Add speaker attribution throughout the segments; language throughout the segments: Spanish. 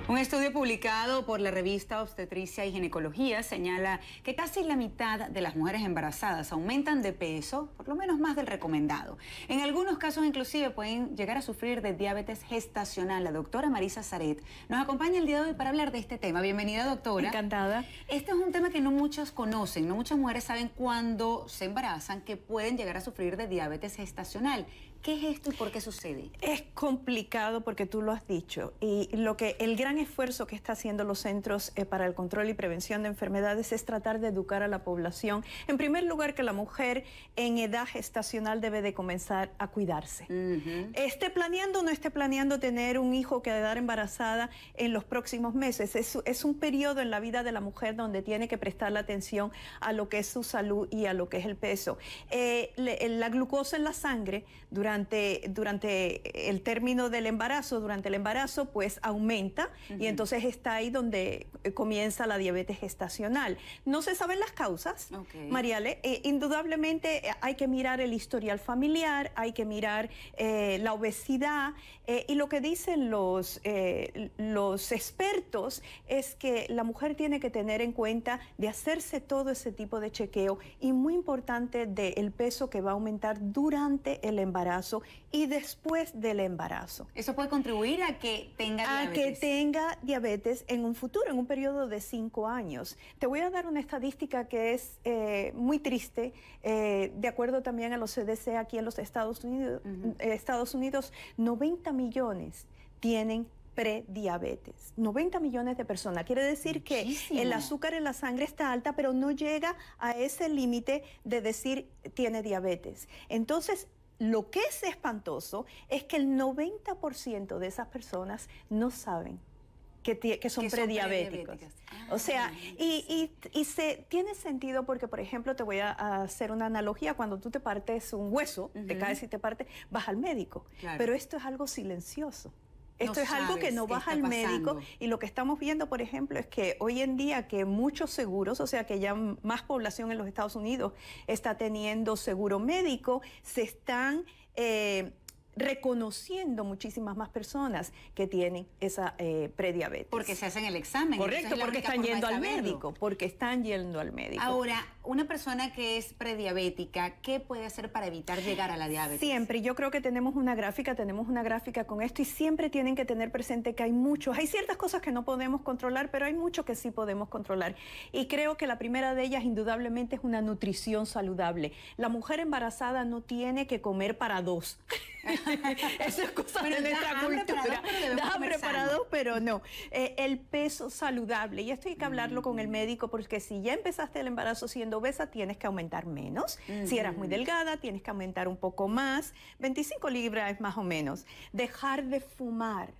Speaker 1: Un estudio publicado por la revista Obstetricia y Ginecología señala que casi la mitad de las mujeres embarazadas aumentan de peso, por lo menos más del recomendado. En algunos casos inclusive pueden llegar a sufrir de diabetes gestacional. La doctora Marisa Saret nos acompaña el día de hoy para hablar de este tema. Bienvenida, doctora.
Speaker 2: Encantada.
Speaker 1: Este es un tema que no muchos conocen, no muchas mujeres saben cuando se embarazan que pueden llegar a sufrir de diabetes gestacional. ¿Qué es esto y por qué sucede?
Speaker 2: Es complicado porque tú lo has dicho, y el gran esfuerzo que está haciendo los Centros para el Control y Prevención de Enfermedades es tratar de educar a la población. En primer lugar, que la mujer en edad gestacional debe de comenzar a cuidarse. Esté planeando o no esté planeando tener un hijo o quedar embarazada en los próximos meses. Es un periodo en la vida de la mujer donde tiene que prestarle atención a lo que es su salud y a lo que es el peso. La glucosa en la sangre durante el término del embarazo, durante el embarazo, pues aumenta y entonces está ahí donde comienza la diabetes gestacional. No se saben las causas, Mariale. Indudablemente hay que mirar el historial familiar, hay que mirar la obesidad y lo que dicen los expertos es que la mujer tiene que tener en cuenta de hacerse todo ese tipo de chequeo y muy importante del peso que va a aumentar durante el embarazo y después del embarazo.
Speaker 1: ¿Eso puede contribuir a que tenga diabetes?
Speaker 2: A que tenga diabetes en un futuro, en un periodo de 5 años. Te voy a dar una estadística que es muy triste, de acuerdo también a los CDC aquí en los Estados Unidos, 90 millones tienen prediabetes. 90 millones de personas. Quiere decir que el azúcar en la sangre está alta, pero no llega a ese límite de decir tiene diabetes. Entonces, lo que es espantoso es que el 90% de esas personas no saben que son prediabéticos. O sea, tiene sentido porque, por ejemplo, te voy a hacer una analogía. Cuando tú te partes un hueso, te caes y te partes, vas al médico. Pero esto es algo silencioso. Esto es algo que no vas al médico, y lo que estamos viendo, por ejemplo, es que hoy en día que muchos seguros, o sea que ya más población en los Estados Unidos está teniendo seguro médico, se están reconociendo muchísimas más personas que tienen esa prediabetes.
Speaker 1: Porque se hacen el examen.
Speaker 2: Correcto, porque están yendo al médico. Porque están yendo al médico.
Speaker 1: Ahora, una persona que es prediabética, ¿qué puede hacer para evitar llegar a la diabetes?
Speaker 2: Siempre, yo creo que tenemos una gráfica con esto y siempre tienen que tener presente que hay ciertas cosas que no podemos controlar, pero hay mucho que sí podemos controlar. Y creo que la primera de ellas indudablemente es una nutrición saludable. La mujer embarazada no tiene que comer para dos. Eso es cosa de nuestra cultura. Da hambre para dos, pero no. El peso saludable, y esto hay que hablarlo con el médico, porque si ya empezaste el embarazo siendo obesa, tienes que aumentar menos. Si eras muy delgada, tienes que aumentar un poco más. 25 libras más o menos. Dejar de fumar.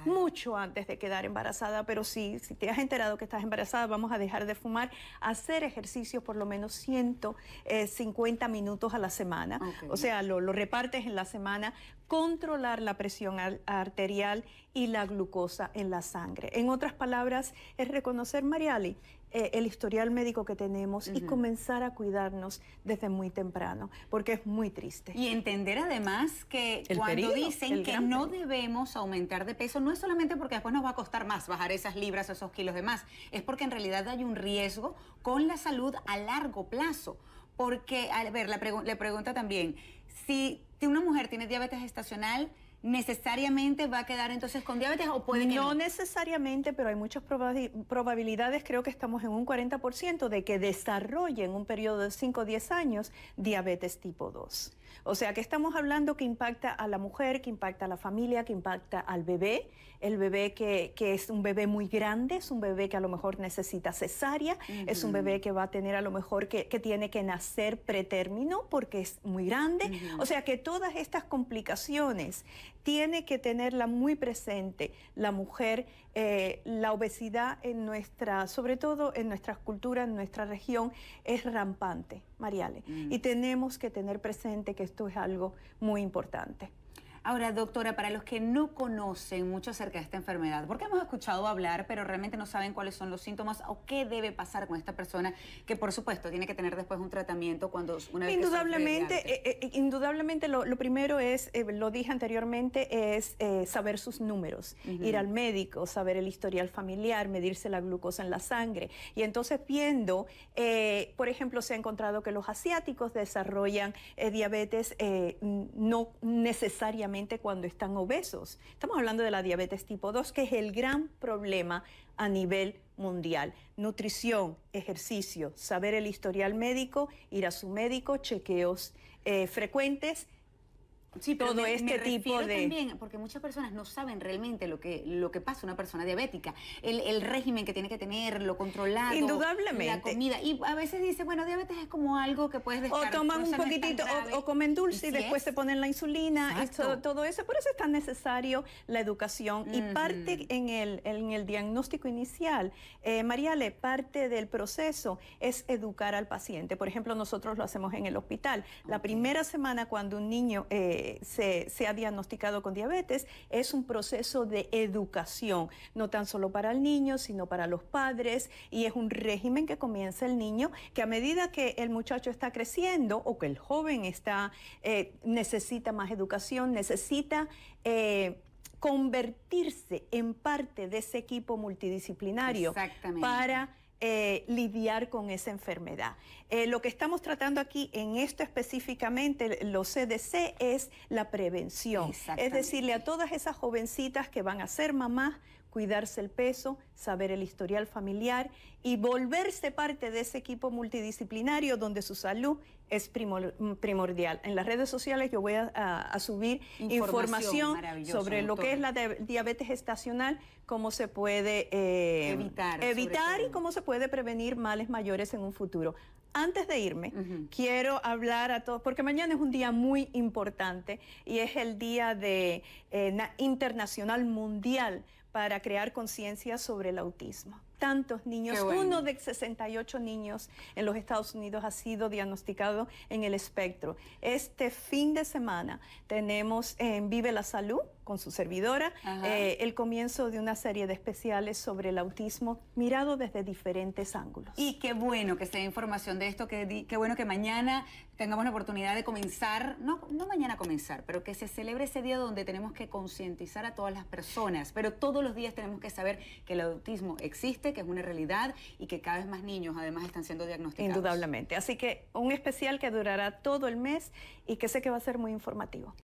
Speaker 2: Mucho antes de quedar embarazada, pero si te has enterado que estás embarazada, vamos a dejar de fumar, hacer ejercicio por lo menos 150 minutos a la semana, o sea, lo repartes en la semana, controlar la presión arterial y la glucosa en la sangre. En otras palabras, es reconocer, Mariali, el historial médico que tenemos y comenzar a cuidarnos desde muy temprano, porque es muy triste.
Speaker 1: Y entender además que cuando dicen que no debemos aumentar de peso, no es solamente porque después nos va a costar más bajar esas libras o esos kilos de más, es porque en realidad hay un riesgo con la salud a largo plazo. Porque, a ver, le pregunta también, si una mujer tiene diabetes gestacional, ¿necesariamente va a quedar entonces con diabetes o puede que no?
Speaker 2: No necesariamente, pero hay muchas probabilidades, creo que estamos en un 40% de que desarrolle en un periodo de 5 o 10 años diabetes tipo 2. O sea que estamos hablando que impacta a la mujer, que impacta a la familia, que impacta al bebé, el bebé que es un bebé muy grande, es un bebé que a lo mejor necesita cesárea, es un bebé que va a tener a lo mejor que tiene que nacer pretérmino porque es muy grande. O sea que todas estas complicaciones tiene que tenerla muy presente la mujer. La obesidad sobre todo en nuestras culturas, en nuestra región, es rampante, Mariale. Y tenemos que tener presente que esto es algo muy importante.
Speaker 1: Ahora, doctora, para los que no conocen mucho acerca de esta enfermedad, porque hemos escuchado hablar, pero realmente no saben cuáles son los síntomas o qué debe pasar con esta persona, que por supuesto tiene que tener después un tratamiento cuando una vez
Speaker 2: Indudablemente lo primero es, lo dije anteriormente, es saber sus números, ir al médico, saber el historial familiar, medirse la glucosa en la sangre. Y entonces viendo, por ejemplo, se ha encontrado que los asiáticos desarrollan diabetes no necesariamente cuando están obesos. Estamos hablando de la diabetes tipo 2, que es el gran problema a nivel mundial. Nutrición, ejercicio, saber el historial médico, ir a su médico, chequeos frecuentes.
Speaker 1: Sí, todo este tipo de... También, porque muchas personas no saben realmente lo que pasa a una persona diabética, el régimen que tiene que tener, lo controlado,
Speaker 2: indudablemente,
Speaker 1: la comida. Y a veces dice, bueno, diabetes es como algo que puedes descartar.
Speaker 2: O toman un poquitito, o comen dulce y después se ponen la insulina, y todo eso. Por eso es tan necesario la educación. Y parte en el diagnóstico inicial, Mariale, parte del proceso es educar al paciente. Por ejemplo, nosotros lo hacemos en el hospital. La primera semana cuando un niño se ha diagnosticado con diabetes, es un proceso de educación, no tan solo para el niño, sino para los padres, y es un régimen que comienza el niño, que a medida que el muchacho está creciendo o que el joven necesita más educación, necesita convertirse en parte de ese equipo multidisciplinario para lidiar con esa enfermedad. Lo que estamos tratando aquí en esto específicamente, los CDC, es la prevención. Es decirle a todas esas jovencitas que van a ser mamás, cuidarse el peso, saber el historial familiar y volverse parte de ese equipo multidisciplinario donde su salud es primordial. En las redes sociales yo voy a subir información sobre lo que es la diabetes gestacional, cómo se puede evitar y cómo se puede prevenir males mayores en un futuro. Antes de irme, quiero hablar a todos, porque mañana es un día muy importante y es el Día Internacional Mundial para crear conciencia sobre el autismo. Tantos niños, uno de 68 niños en los Estados Unidos ha sido diagnosticado en el espectro. Este fin de semana tenemos en Vive la Salud, con su servidora, el comienzo de una serie de especiales sobre el autismo mirado desde diferentes ángulos.
Speaker 1: Y qué bueno que se dé información de esto, qué bueno que mañana tengamos la oportunidad de comenzar, no mañana comenzar, pero que se celebre ese día donde tenemos que concientizar a todas las personas, pero todos los días tenemos que saber que el autismo existe, que es una realidad y que cada vez más niños además están siendo diagnosticados.
Speaker 2: Indudablemente. Así que un especial que durará todo el mes y que sé que va a ser muy informativo.